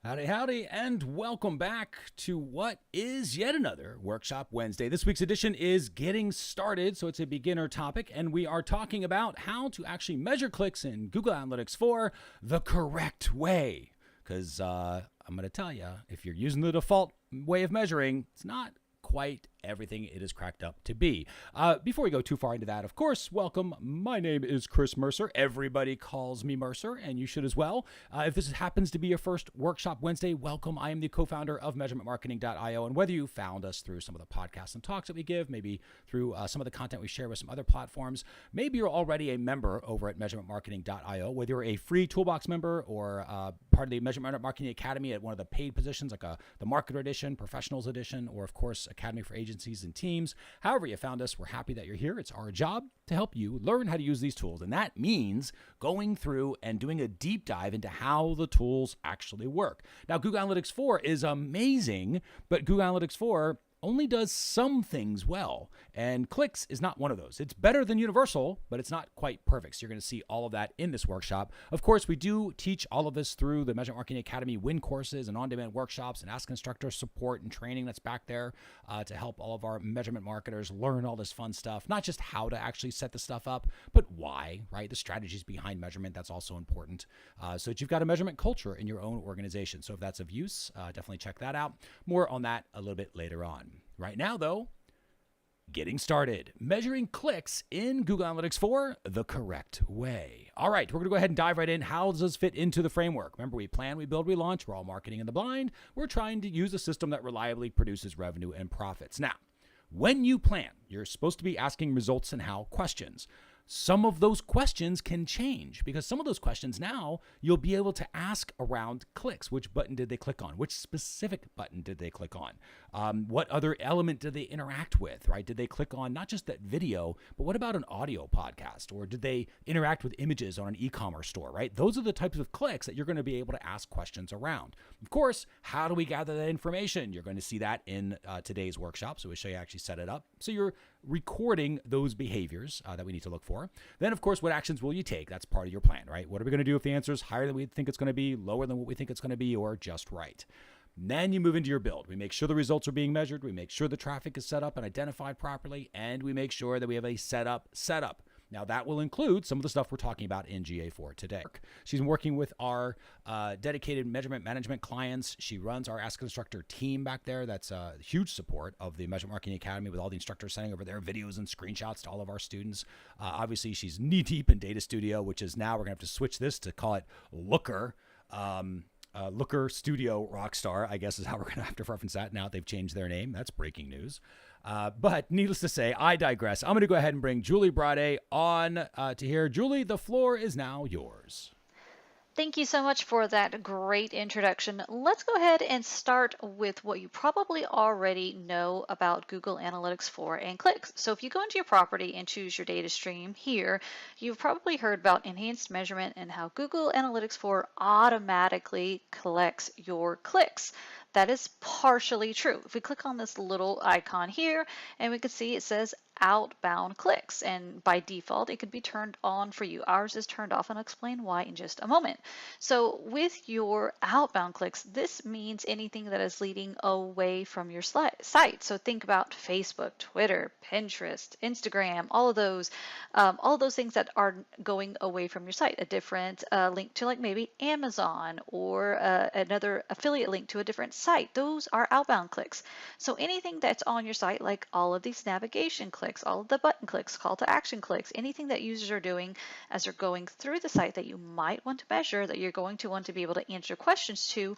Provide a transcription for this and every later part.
Howdy, howdy, and welcome back to what is yet another Workshop Wednesday. This week's edition is getting started, so it's a beginner topic, and we are talking about how to actually measure clicks in Google Analytics 4 the correct way. Because I'm going to tell you, if you're using the default way of measuring, it's not quite everything it is cracked up to be. Before we go too far into that, of course, welcome. My name is Chris Mercer. Everybody calls me Mercer, and you should as well. If this happens to be your first Workshop Wednesday, welcome. I am the co-founder of measurementmarketing.io, and whether you found us through some of the podcasts and talks that we give, maybe through some of the content we share with some other platforms, maybe you're already a member over at measurementmarketing.io, whether you're a free Toolbox member or part of the Measurement Marketing Academy at one of the paid positions, like the Marketer Edition, Professionals Edition, or of course, Academy for Agencies and teams. However you found us, we're happy that you're here. It's our job to help you learn how to use these tools. And that means going through and doing a deep dive into how the tools actually work. Now, Google Analytics 4 is amazing, but Google Analytics 4 only does some things well, and clicks is not one of those. It's better than universal, but it's not quite perfect. So you're going to see all of that in this workshop. Of course, we do teach all of this through the Measurement Marketing Academy win courses and on-demand workshops and Ask Instructor support and training that's back there to help all of our measurement marketers learn all this fun stuff, not just how to actually set the stuff up, but why, right? The strategies behind measurement, that's also important. So that you've got a measurement culture in your own organization. So if that's of use, definitely check that out. More on that a little bit later on. Right now, though, getting started. Measuring clicks in Google Analytics 4 the correct way. All right, we're going to go ahead and dive right in. How does this fit into the framework? Remember, we plan, we build, we launch. We're all marketing in the blind. We're trying to use a system that reliably produces revenue and profits. Now, when you plan, you're supposed to be asking results and how questions. Some of those questions can change because some of those questions now you'll be able to ask around clicks. Which button did they click on? Which specific button did they click on? What other element did they interact with, right? Did they click on not just that video, but what about an audio podcast? Or did they interact with images on an e-commerce store, right? Those are the types of clicks that you're going to be able to ask questions around. Of course, how do we gather that information? You're going to see that in today's workshop. So we'll show you how to actually set it up. So you're recording those behaviors that we need to look for. Then, of course, what actions will you take? That's part of your plan, right? What are we going to do if the answer is higher than we think it's going to be, lower than what we think it's going to be, or just right? Then you move into your build. We make sure the results are being measured. We make sure the traffic is set up and identified properly, and we make sure that we have a setup. Now, that will include some of the stuff we're talking about in GA4 today. She's working with our dedicated measurement management clients. She runs our Ask Instructor team back there. That's a huge support of the Measurement Marketing Academy with all the instructors sending over their videos and screenshots to all of our students. Obviously, she's knee-deep in Data Studio, which is now we're going to have to switch this to call it Looker. Looker Studio Rockstar, I guess is how we're going to have to reference that now that they've changed their name. That's breaking news. But needless to say, I digress. I'm going to go ahead and bring Julie Brade on to here. Julie, the floor is now yours. Thank you so much for that great introduction. Let's go ahead and start with what you probably already know about Google Analytics 4 and clicks. So if you go into your property and choose your data stream here, you've probably heard about enhanced measurement and how Google Analytics 4 automatically collects your clicks. That is partially true. If we click on this little icon here, and we can see it says outbound clicks, and by default it could be turned on for you. Ours is turned off, and I'll explain why in just a moment. So with your outbound clicks, this means anything that is leading away from your site. So think about Facebook, Twitter, Pinterest, Instagram, all of those things that are going away from your site. A different link to like maybe Amazon or another affiliate link to a different site. Those are outbound clicks. So anything that's on your site, like all of these navigation clicks, all of the button clicks, call to action clicks, anything that users are doing as they're going through the site that you might want to measure, that you're going to want to be able to answer questions to,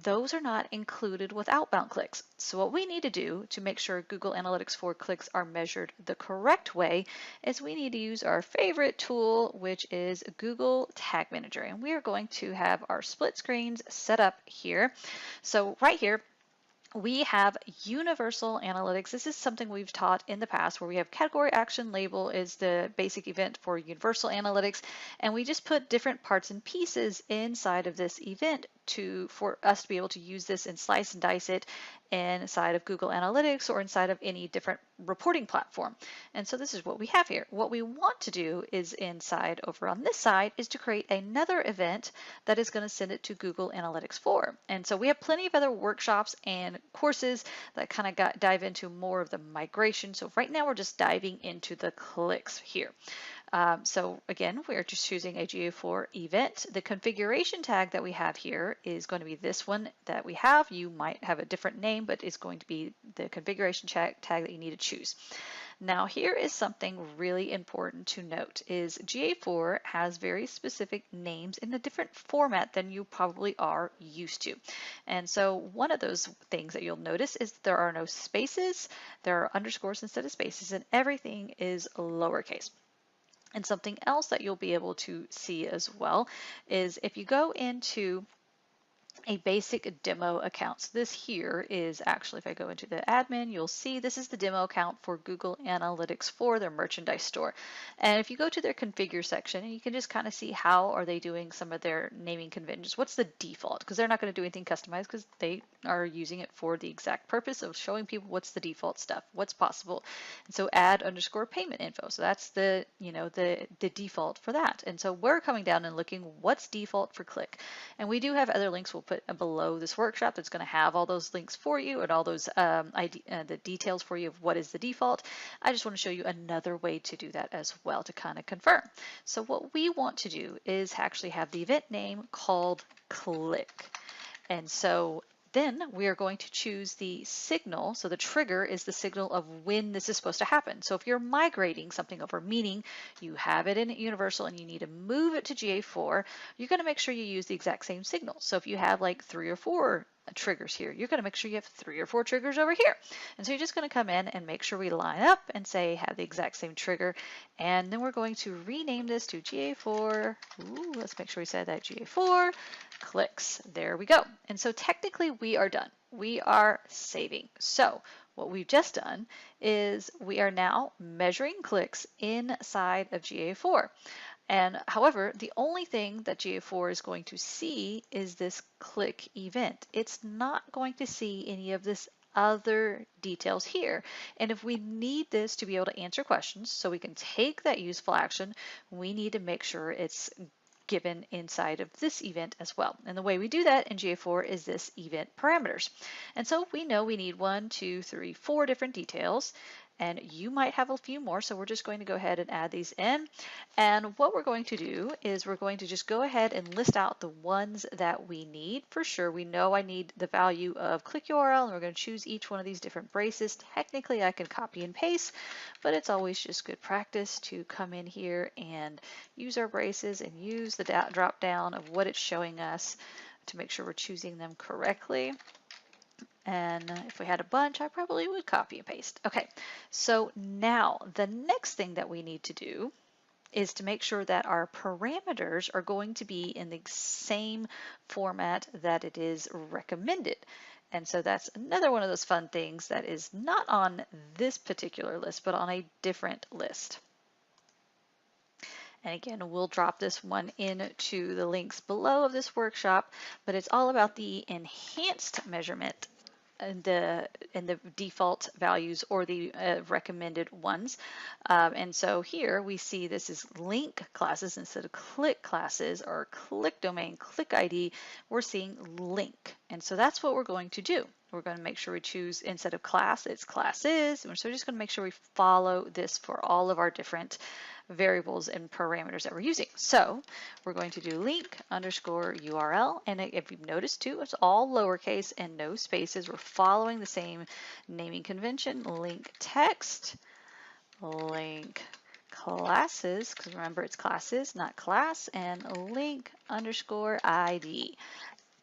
those are not included with outbound clicks. So what we need to do to make sure Google Analytics 4 clicks are measured the correct way is we need to use our favorite tool, which is Google Tag Manager. And we are going to have our split screens set up here. So right here, we have universal analytics. This is something we've taught in the past where we have category action label is the basic event for universal analytics. And we just put different parts and pieces inside of this event for us to be able to use this and slice and dice it inside of Google Analytics or inside of any different reporting platform. And so this is what we have here. What we want to do is inside over on this side is to create another event that is going to send it to Google Analytics 4. And so we have plenty of other workshops and courses that kind of dive into more of the migration. So right now we're just diving into the clicks here. So again, we're just choosing a GA4 event. The configuration tag that we have here is going to be this one that we have. You might have a different name, but it's going to be the configuration tag that you need to choose. Now here is something really important to note is GA4 has very specific names in a different format than you probably are used to. And so one of those things that you'll notice is there are no spaces, there are underscores instead of spaces, and everything is lowercase. And something else that you'll be able to see as well is if you go into a basic demo account. So this here is actually, if I go into the admin, you'll see this is the demo account for Google Analytics for their merchandise store. And if you go to their configure section, you can just kind of see how are they doing some of their naming conventions. What's the default? Because they're not going to do anything customized because they are using it for the exact purpose of showing people what's the default stuff, what's possible. And so add underscore payment info. So that's the, the default for that. And so we're coming down and looking what's default for click. And we do have other links we'll put below this workshop that's going to have all those links for you and all those the details for you of what is the default. I just want to show you another way to do that as well to kind of confirm. So what we want to do is actually have the event name called click. And so then we are going to choose the signal. So the trigger is the signal of when this is supposed to happen. So if you're migrating something over, meaning you have it in Universal and you need to move it to GA4, you're going to make sure you use the exact same signal. So if you have like 3 or 4 triggers here, you're going to make sure you have 3 or 4 triggers over here. And so you're just going to come in and make sure we line up and say have the exact same trigger. And then we're going to rename this to GA4. Ooh, let's make sure we said that GA4 clicks. There we go. And so technically we are done. We are saving. So what we've just done is we are now measuring clicks inside of GA4. And however, the only thing that GA4 is going to see is this click event. It's not going to see any of this other details here. And if we need this to be able to answer questions so we can take that useful action, we need to make sure it's given inside of this event as well. And the way we do that in GA4 is this event parameters. And so we know we need 1, 2, 3, 4 different details. And you might have a few more, so we're just going to go ahead and add these in. And what we're going to do is we're going to just go ahead and list out the ones that we need. For sure, we know I need the value of click URL, and we're going to choose each one of these different braces. Technically, I can copy and paste, but it's always just good practice to come in here and use our braces and use the drop down of what it's showing us to make sure we're choosing them correctly. And if we had a bunch, I probably would copy and paste. Okay, so now the next thing that we need to do is to make sure that our parameters are going to be in the same format that it is recommended. And so that's another one of those fun things that is not on this particular list, but on a different list. And again, we'll drop this one into the links below of this workshop, but it's all about the enhanced measurement and the default values or the recommended ones. And so here we see this is link classes instead of click classes or click domain, click ID, we're seeing link. And so that's what we're going to do. We're going to make sure we choose instead of class, it's classes. And so we're just going to make sure we follow this for all of our different variables and parameters that we're using. So we're going to do link underscore URL. And if you've noticed too, it's all lowercase and no spaces. We're following the same naming convention. Link text, link classes, because remember it's classes, not class, and link underscore ID.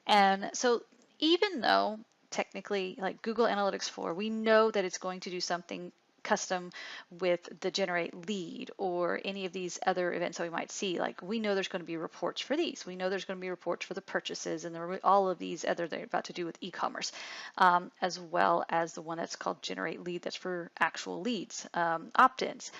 And so even though technically like Google Analytics 4, we know that it's going to do something custom with the generate lead or any of these other events that we might see. Like we know there's going to be reports for these. We know there's going to be reports for the purchases and all of these other they're about to do with e-commerce, as well as the one that's called generate lead that's for actual leads, opt-ins.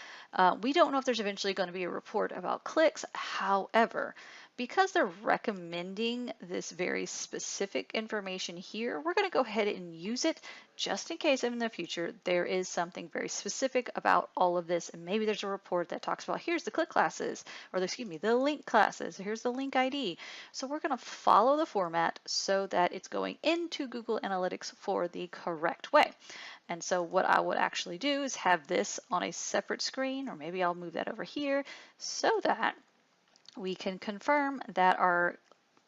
We don't know if there's eventually going to be a report about clicks. However, because they're recommending this very specific information here, we're going to go ahead and use it just in case in the future there is something very specific about all of this. And maybe there's a report that talks about here's the click classes, or excuse me, the link classes, here's the link ID. So we're going to follow the format so that it's going into Google Analytics for the correct way. And so what I would actually do is have this on a separate screen, or maybe I'll move that over here so that we can confirm that our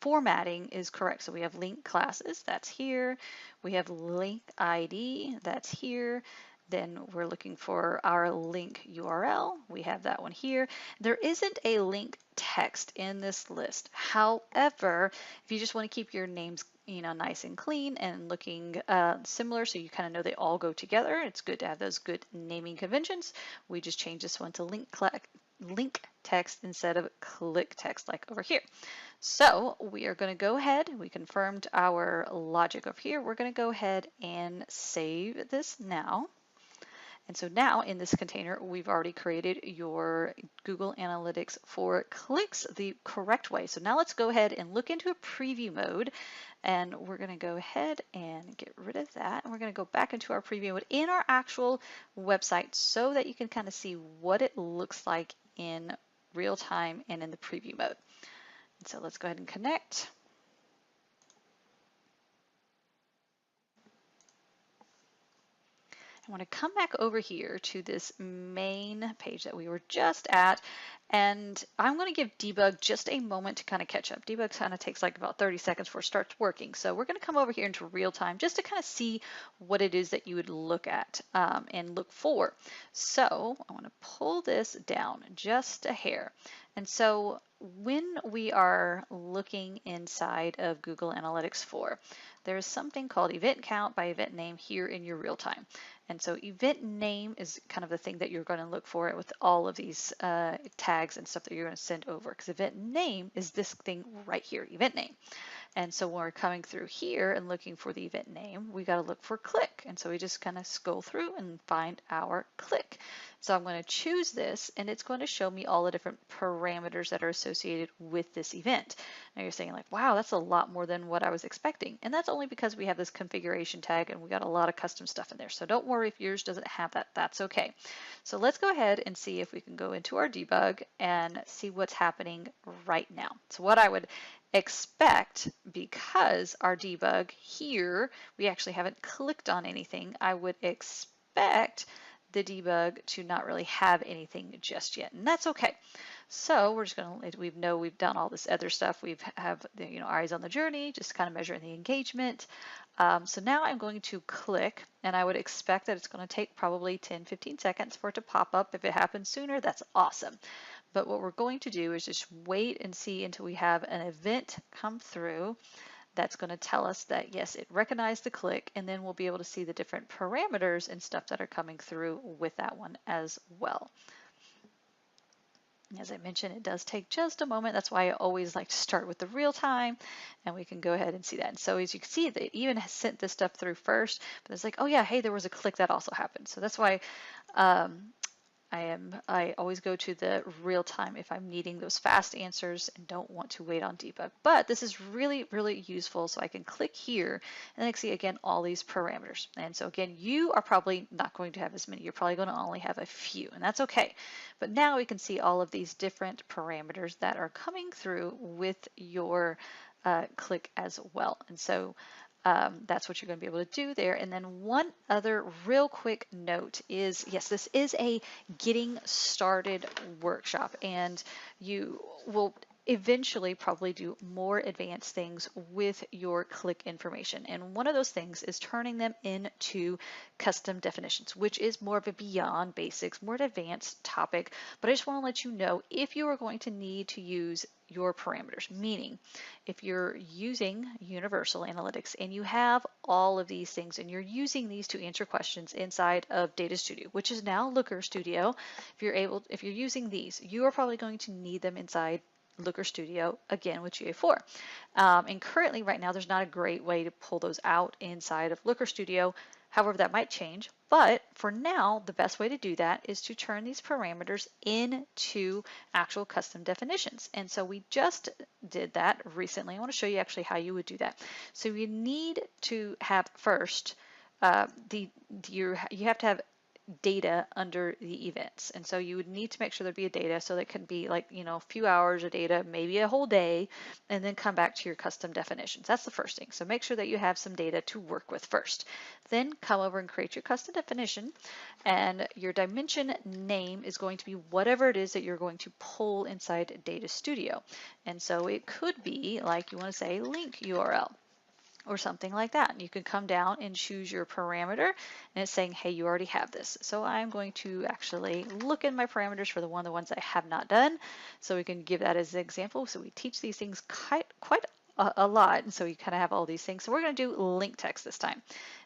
formatting is correct. So we have link classes, that's here. We have link ID, that's here. Then we're looking for our link URL. We have that one here. There isn't a link text in this list. However, if you just want to keep your names nice and clean and looking similar so you kind of know they all go together, it's good to have those good naming conventions. We just change this one to link text instead of click text like over here. So we are going to go ahead, we confirmed our logic over here. We're going to go ahead and save this now. And so now in this container, we've already created your Google Analytics for clicks the correct way. So now let's go ahead and look into a preview mode. And we're going to go ahead and get rid of that. And we're going to go back into our preview mode in our actual website so that you can kind of see what it looks like in real time and in the preview mode. And so let's go ahead and connect. I want to come back over here to this main page that we were just at, and I'm going to give debug just a moment to kind of catch up. Debug kind of takes like about 30 seconds before it starts working. So we're going to come over here into real time just to kind of see what it is that you would look at and look for. So I want to pull this down just a hair. And so when we are looking inside of Google Analytics 4, there's something called event count by event name here in your real time. And so event name is kind of the thing that you're going to look for with all of these tags and stuff that you're going to send over, because event name is this thing right here, event name. And so when we're coming through here and looking for the event name, we got to look for click. And so we just kind of scroll through and find our click. So I'm going to choose this, and it's going to show me all the different parameters that are associated with this event. Now you're saying like, wow, that's a lot more than what I was expecting. And that's only because we have this configuration tag and we got a lot of custom stuff in there. So don't worry if yours doesn't have that, that's okay. So let's go ahead and see if we can go into our debug and see what's happening right now. So what I would expect, because our debug here, we actually haven't clicked on anything, I would expect the debug to not really have anything just yet, and that's okay. So we're just going to, we've done all this other stuff. We've have the, eyes on the journey, just kind of measuring the engagement. So now I'm going to click, and I would expect that it's going to take probably 10-15 seconds for it to pop up. If it happens sooner, that's awesome. But what we're going to do is just wait and see until we have an event come through that's going to tell us that yes, it recognized the click, and then we'll be able to see the different parameters and stuff that are coming through with that one as well. As I mentioned, it does take just a moment. That's why I always like to start with the real time, and we can go ahead and see that. And so as you can see, they even has sent this stuff through first, but it's like, oh yeah, hey, there was a click that also happened. So that's why I always go to the real time if I'm needing those fast answers and don't want to wait on debug. But this is really, really useful. So I can click here and I can see again all these parameters. And so again, you are probably not going to have as many. You're probably going to only have a few, and that's okay. But now we can see all of these different parameters that are coming through with your click as well. And so that's what you're going to be able to do there. And then one other real quick note is, yes, this is a getting started workshop, and you will eventually probably do more advanced things with your click information. And one of those things is turning them into custom definitions, which is more of a beyond basics, more advanced topic. But I just want to let you know, if you are going to need to use your parameters, meaning if you're using Universal Analytics and you have all of these things and you're using these to answer questions inside of Data Studio, which is now Looker Studio, if you're using these, you are probably going to need them inside Looker Studio again with GA4. And currently right now there's not a great way to pull those out inside of Looker Studio. However, that might change, but for now, the best way to do that is to turn these parameters into actual custom definitions. And so we just did that recently. I want to show you actually how you would do that. So you need to have first you have to have data under the events. And so you would need to make sure there'd be a data, so that can be like, a few hours of data, maybe a whole day, and then come back to your custom definitions. That's the first thing. So make sure that you have some data to work with first. Then come over and create your custom definition, and your dimension name is going to be whatever it is that you're going to pull inside Data Studio. And so it could be like, you want to say link URL or something like that. And you can come down and choose your parameter, and it's saying, hey, you already have this. So I'm going to actually look in my parameters for the ones I have not done. So we can give that as an example. So we teach these things quite a lot, and so you kind of have all these things. So we're going to do link text this time.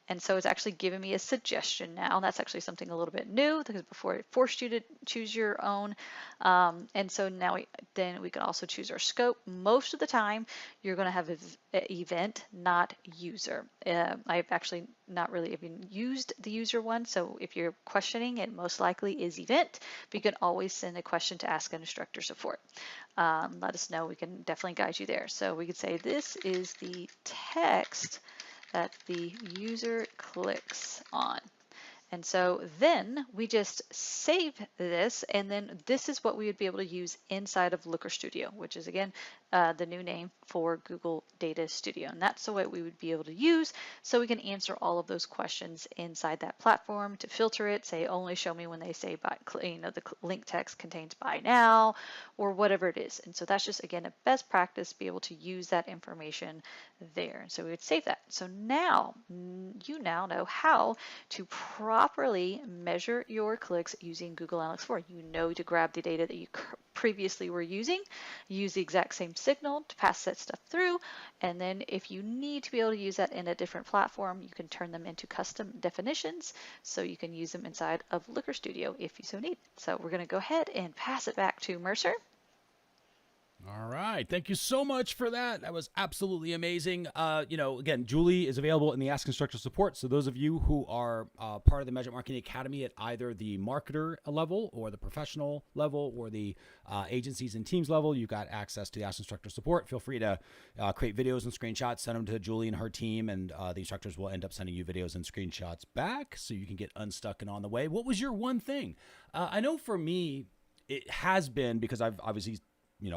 And so it's actually giving me a suggestion now. And that's actually something a little bit new, because before it forced you to choose your own. And so now we can also choose our scope. Most of the time, you're going to have an event, not user. I've actually not really even used the user one. So if you're questioning, it most likely is event, but you can always send a question to Ask an Instructor Support. Let us know. We can definitely guide you there. So we could say this is the text that the user clicks on. And so then we just save this, and then this is what we would be able to use inside of Looker Studio, which is again the new name for Google Data Studio. And that's the way we would be able to use, so we can answer all of those questions inside that platform. To filter it, say only show me when they say buy, the link text contains buy now, or whatever it is. And so that's just, again, a best practice, be able to use that information there. And so we would save that. So now you now know how to properly measure your clicks using Google Analytics 4. You know to grab the data that you previously were using, use the exact same signal to pass that stuff through, and then if you need to be able to use that in a different platform, you can turn them into custom definitions, so you can use them inside of Looker Studio if you so need. So we're going to go ahead and pass it back to Mercer. All right. Thank you so much for that. That was absolutely amazing. Again, Julie is available in the Ask Instructor Support. So those of you who are part of the Measurement Marketing Academy at either the marketer level or the professional level or the agencies and teams level, you've got access to the Ask Instructor Support. Feel free to create videos and screenshots, send them to Julie and her team, and the instructors will end up sending you videos and screenshots back so you can get unstuck and on the way. What was your one thing? I know for me, it has been, because I've obviously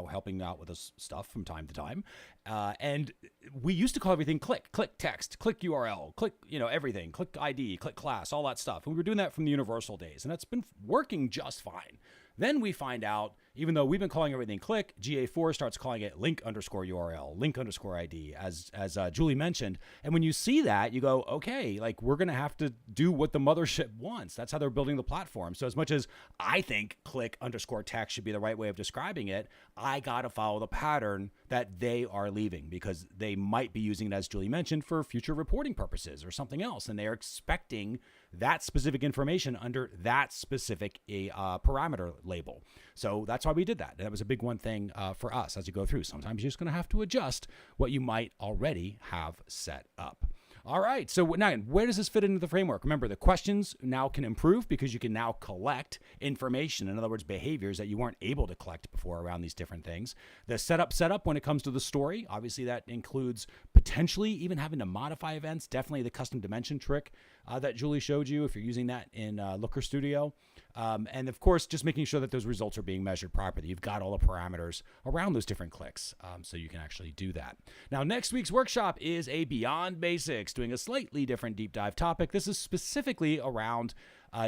helping out with this stuff from time to time. And we used to call everything click text, click URL, click, everything, click ID, click class, all that stuff. And we were doing that from the Universal days, and that's been working just fine. Then we find out, even though we've been calling everything click, GA4 starts calling it link underscore URL, link underscore ID, as Julie mentioned. And when you see that, you go, okay, like we're going to have to do what the mothership wants. That's how they're building the platform. So as much as I think click underscore text should be the right way of describing it, I got to follow the pattern that they are leaving, because they might be using it, as Julie mentioned, for future reporting purposes or something else. And they are expecting that specific information under that specific parameter label. So that's why we did that. That was a big one thing for us as you go through. Sometimes you're just going to have to adjust what you might already have set up. All right, so now where does this fit into the framework? Remember, the questions now can improve because you can now collect information, in other words, behaviors that you weren't able to collect before around these different things. The setup when it comes to the story, obviously that includes potentially even having to modify events, definitely the custom dimension trick that Julie showed you if you're using that in Looker Studio. And of course, just making sure that those results are being measured properly. You've got all the parameters around those different clicks, so you can actually do that. Now, next week's workshop is a Beyond Basics, doing a slightly different deep dive topic. This is specifically around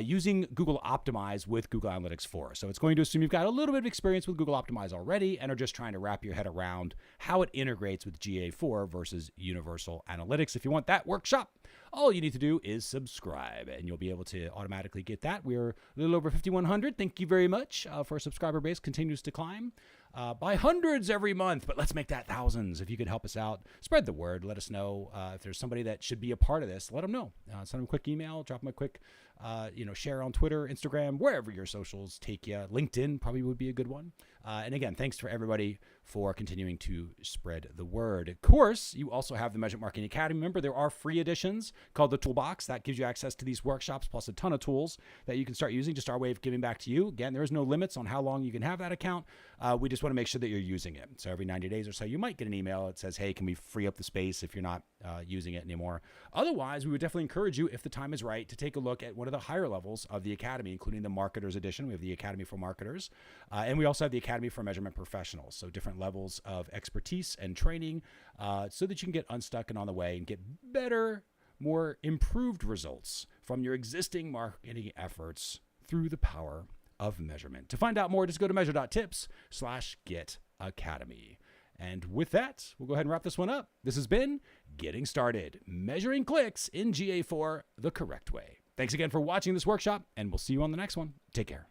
using Google Optimize with Google Analytics 4. So it's going to assume you've got a little bit of experience with Google Optimize already and are just trying to wrap your head around how it integrates with GA4 versus Universal Analytics. If you want that workshop, all you need to do is subscribe, and you'll be able to automatically get that. We're a little over 5,100. Thank you very much for our subscriber base. Continues to climb by hundreds every month, but let's make that thousands. If you could help us out, spread the word. Let us know if there's somebody that should be a part of this. Let them know. Send them a quick email, drop them a quick share on Twitter, Instagram, wherever your socials take you. LinkedIn probably would be a good one. And again, thanks for everybody for continuing to spread the word. Of course, you also have the Measurement Marketing Academy. Remember, there are free editions called the Toolbox. That gives you access to these workshops plus a ton of tools that you can start using. Just our way of giving back to you. Again, there is no limits on how long you can have that account. We just want to make sure that you're using it. So every 90 days or so, you might get an email that says, hey, can we free up the space if you're not using it anymore? Otherwise, we would definitely encourage you, if the time is right, to take a look at one of the higher levels of the Academy, including the Marketers Edition. We have the Academy for Marketers, and we also have the Academy for Measurement Professionals. So different levels of expertise and training so that you can get unstuck and on the way and get better, more improved results from your existing marketing efforts through the power of measurement. To find out more, just go to measure.tips/getacademy. And with that, we'll go ahead and wrap this one up. This has been Getting Started, measuring clicks in GA4 the correct way. Thanks again for watching this workshop, and we'll see you on the next one. Take care.